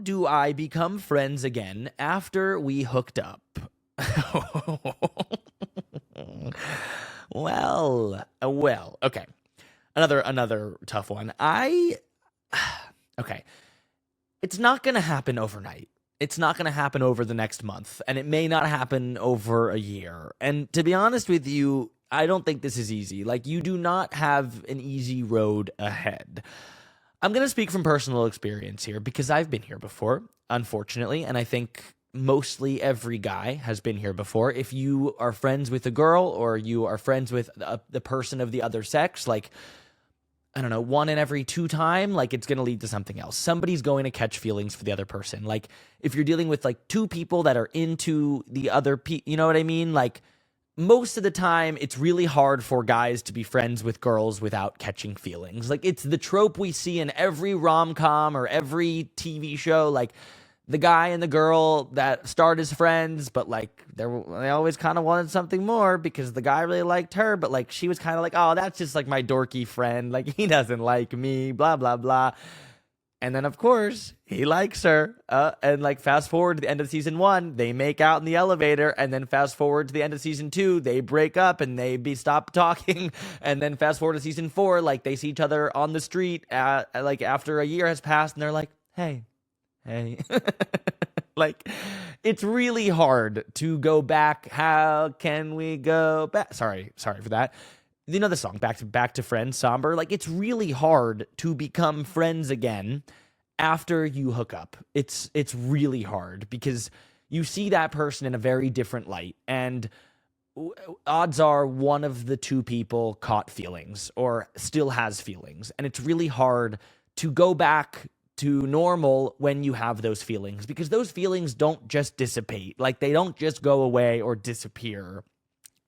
do I become friends again after we hooked up? Well, okay. Another tough one. Okay. It's not going to happen overnight. It's not going to happen over the next month, and it may not happen over a year. And to be honest with you, I don't think this is easy. Like, you do not have an easy road ahead. I'm going to speak from personal experience here because I've been here before, unfortunately, and I think mostly every guy has been here before. If you are friends with a girl or you are friends with the person of the other sex, like, I don't know, one in every two time, like, it's going to lead to something else. Somebody's going to catch feelings for the other person. Like, if you're dealing with like two people that are into the other you know what I mean? Like, most of the time, it's really hard for guys to be friends with girls without catching feelings. Like, it's the trope we see in every rom-com or every TV show. Like, the guy and the girl that start as friends, but like they always kind of wanted something more because the guy really liked her, but like she was kind of like, oh, that's just like my dorky friend. Like, he doesn't like me, blah, blah, blah. And then, of course, he likes her. And like, fast forward to the end of season 1, they make out in the elevator. And then fast forward to the end of season 2, they break up and they stop talking. And then fast forward to season 4, like they see each other on the street, like after a year has passed, and they're like, hey. Like, it's really hard to go back. How can we go back? Sorry for that. You know the song Back to Friends, Somber? Like, it's really hard to become friends again after you hook up. It's really hard because you see that person in a very different light, and odds are one of the two people caught feelings or still has feelings, and it's really hard to go back to normal when you have those feelings, because those feelings don't just dissipate. Like, they don't just go away or disappear.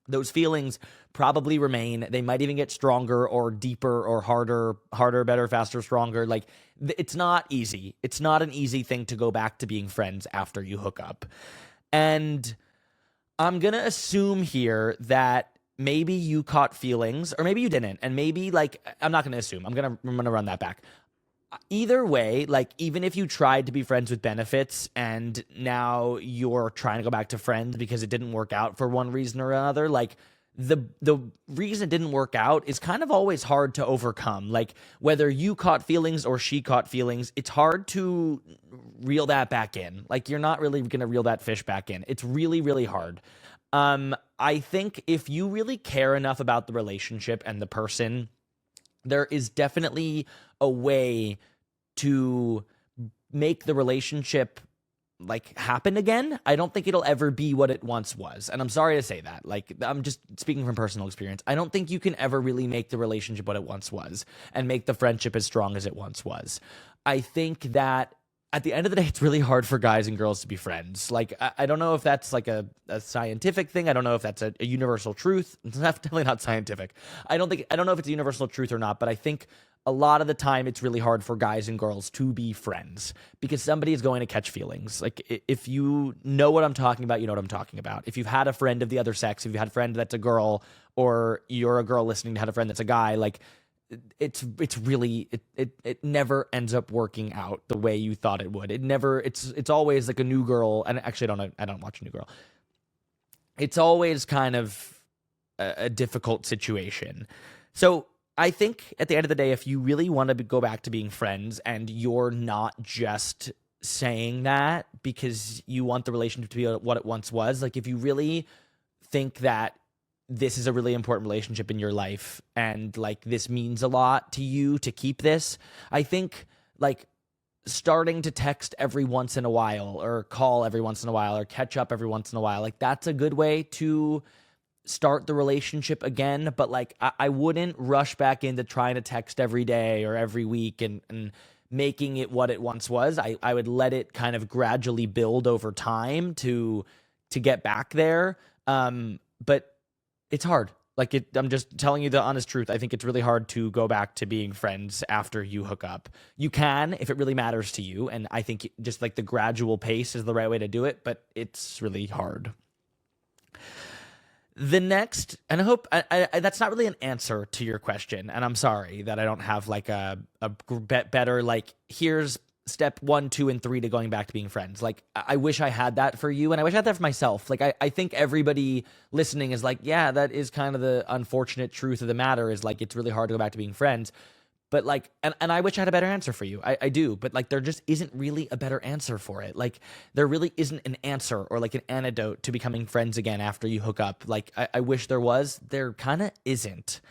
Those feelings probably remain. They might even get stronger or deeper or harder, better, faster, stronger. Like, it's not easy. It's not an easy thing to go back to being friends after you hook up. And I'm going to assume here that maybe you caught feelings or maybe you didn't. And maybe, like, I'm not going to assume. I'm going to run that back. Either way, like, even if you tried to be friends with benefits and now you're trying to go back to friends because it didn't work out for one reason or another, like, the reason it didn't work out is kind of always hard to overcome. Like, whether you caught feelings or she caught feelings, it's hard to reel that back in. Like, you're not really going to reel that fish back in. It's really, really hard. I think if you really care enough about the relationship and the person, there is definitely a way to make the relationship like happen again. I don't think it'll ever be what it once was. And I'm sorry to say that. Like, I'm just speaking from personal experience. I don't think you can ever really make the relationship what it once was and make the friendship as strong as it once was. I think that at the end of the day, it's really hard for guys and girls to be friends. Like, I don't know if that's like a scientific thing. I don't know if that's a universal truth. It's definitely not scientific. I don't know if it's a universal truth or not, but I think a lot of the time it's really hard for guys and girls to be friends because somebody is going to catch feelings. Like, if you know what I'm talking about, you know what I'm talking about. If you've had a friend of the other sex, if you had a friend that's a girl, or you're a girl listening to have a friend that's a guy, like, it's really it never ends up working out the way you thought it would. It's always like a new girl. And actually, I don't watch a New Girl. It's always kind of a difficult situation. So I think at the end of the day, if you really want to go back to being friends and you're not just saying that because you want the relationship to be what it once was, like, if you really think that this is a really important relationship in your life and like this means a lot to you to keep this, I think like starting to text every once in a while or call every once in a while or catch up every once in a while, like, that's a good way to start the relationship again. But like, I wouldn't rush back into trying to text every day or every week and making it what it once was. I would let it kind of gradually build over time to get back there. But it's hard. Like, I'm just telling you the honest truth. I think it's really hard to go back to being friends after you hook up. You can if it really matters to you, and I think just like the gradual pace is the right way to do it, but it's really hard. The next, and I hope that's not really an answer to your question, and I'm sorry that I don't have like a better, like, here's step 1, 2, and 3 to going back to being friends. Like, I wish I had that for you, and I wish I had that for myself. Like, I think everybody listening is like, yeah, that is kind of the unfortunate truth of the matter, is like, it's really hard to go back to being friends. But like, and I wish I had a better answer for you. I do, but like, there just isn't really a better answer for it. Like, there really isn't an answer or like an antidote to becoming friends again after you hook up. Like, I wish there was. There kind of isn't.